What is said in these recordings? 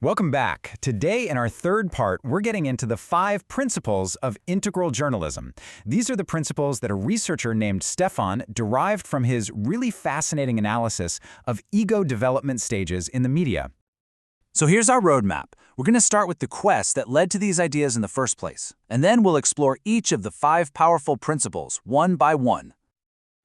Welcome back. Today, in our third part, we're getting into the 5 principles of integral journalism. These are the principles that a researcher named Stefan derived from his really fascinating analysis of ego development stages in the media. So here's our roadmap. We're going to start with the quest that led to these ideas in the first place, and then we'll explore each of the 5 powerful principles one by one.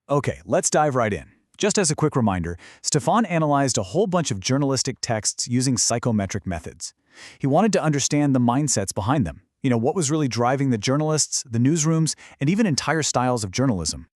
Okay, let's dive right in. Just as a quick reminder, Stefan analyzed a whole bunch of journalistic texts using psychometric methods. He wanted to understand the mindsets behind them. What was really driving the journalists, the newsrooms, and even entire styles of journalism.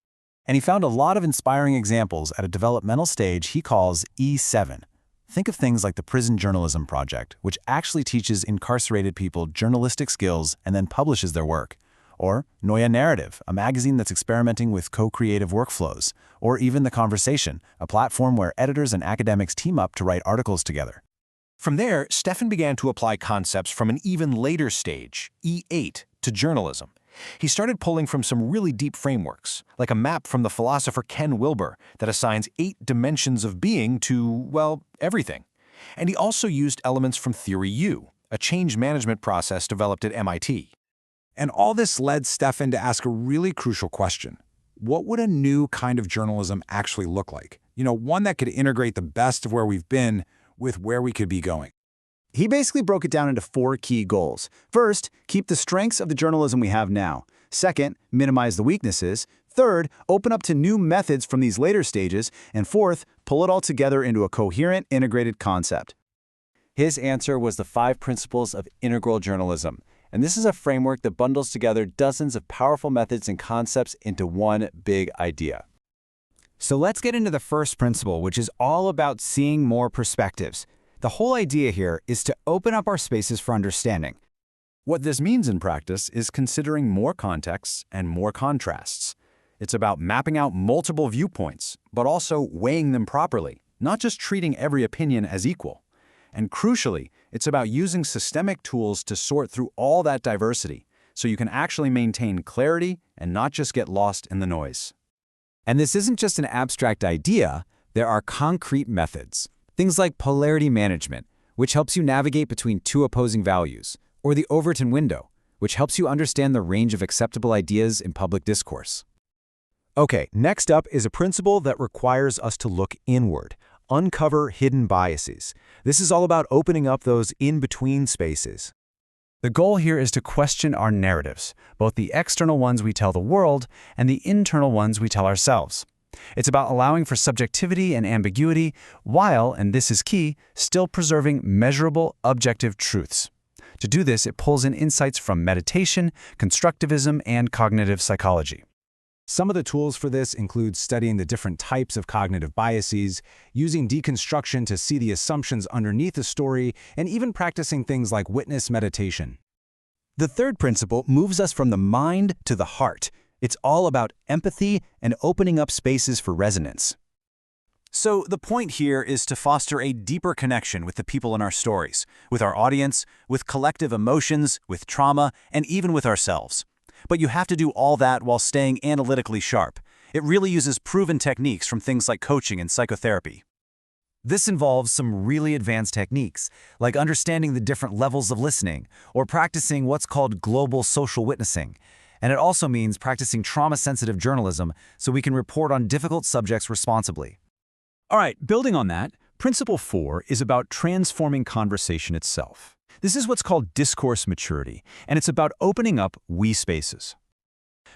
And he found a lot of inspiring examples at a developmental stage he calls E7. Think of things like the Prison Journalism Project, which actually teaches incarcerated people journalistic skills and then publishes their work. Or Neue Narrative, a magazine that's experimenting with co-creative workflows. Or even The Conversation, a platform where editors and academics team up to write articles together. From there, Stefan began to apply concepts from an even later stage, E8, to journalism. He started pulling from some really deep frameworks, like a map from the philosopher Ken Wilber that assigns 8 dimensions of being to, well, everything. And he also used elements from Theory U, a change management process developed at MIT. And all this led Stefan to ask a really crucial question. What would a new kind of journalism actually look like? One that could integrate the best of where we've been with where we could be going. He basically broke it down into 4 key goals. First, keep the strengths of the journalism we have now. Second, minimize the weaknesses. Third, open up to new methods from these later stages. And fourth, pull it all together into a coherent, integrated concept. His answer was the 5 principles of integral journalism. And this is a framework that bundles together dozens of powerful methods and concepts into one big idea. So let's get into the first principle, which is all about seeing more perspectives. The whole idea here is to open up our spaces for understanding. What this means in practice is considering more contexts and more contrasts. It's about mapping out multiple viewpoints, but also weighing them properly, not just treating every opinion as equal. And crucially, it's about using systemic tools to sort through all that diversity, so you can actually maintain clarity and not just get lost in the noise. And this isn't just an abstract idea, there are concrete methods. Things like polarity management, which helps you navigate between 2 opposing values, or the Overton window, which helps you understand the range of acceptable ideas in public discourse. Okay, next up is a principle that requires us to look inward. Uncover hidden biases. This is all about opening up those in-between spaces. The goal here is to question our narratives, both the external ones we tell the world and the internal ones we tell ourselves. It's about allowing for subjectivity and ambiguity while, and this is key, still preserving measurable, objective truths. To do this, it pulls in insights from meditation, constructivism, and cognitive psychology. Some of the tools for this include studying the different types of cognitive biases, using deconstruction to see the assumptions underneath a story, and even practicing things like witness meditation. The third principle moves us from the mind to the heart. It's all about empathy and opening up spaces for resonance. So the point here is to foster a deeper connection with the people in our stories, with our audience, with collective emotions, with trauma, and even with ourselves. But you have to do all that while staying analytically sharp. It really uses proven techniques from things like coaching and psychotherapy. This involves some really advanced techniques, like understanding the different levels of listening, or practicing what's called global social witnessing. And it also means practicing trauma-sensitive journalism so we can report on difficult subjects responsibly. All right, building on that, Principle 4 is about transforming conversation itself. This is what's called discourse maturity, and it's about opening up we spaces.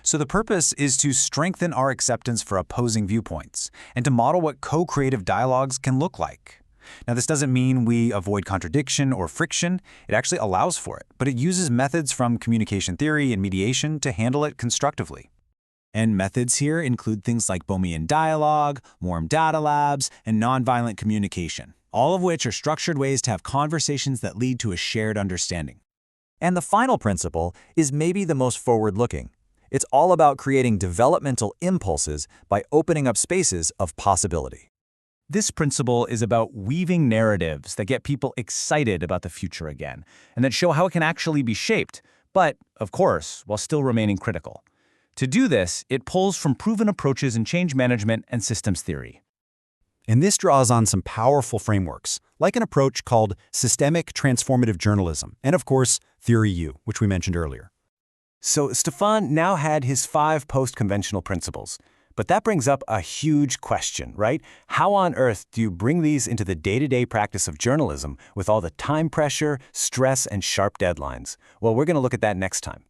So the purpose is to strengthen our acceptance for opposing viewpoints and to model what co-creative dialogues can look like. Now, this doesn't mean we avoid contradiction or friction. It actually allows for it, but it uses methods from communication theory and mediation to handle it constructively. And methods here include things like Bohemian dialogue, warm data labs, and nonviolent communication, all of which are structured ways to have conversations that lead to a shared understanding. And the final principle is maybe the most forward-looking. It's all about creating developmental impulses by opening up spaces of possibility. This principle is about weaving narratives that get people excited about the future again, and that show how it can actually be shaped, but, of course, while still remaining critical. To do this, it pulls from proven approaches in change management and systems theory. And this draws on some powerful frameworks, like an approach called systemic transformative journalism, and of course, Theory U, which we mentioned earlier. So Stefan now had his 5 post-conventional principles. But that brings up a huge question, right? How on earth do you bring these into the day-to-day practice of journalism with all the time pressure, stress, and sharp deadlines? Well, we're going to look at that next time.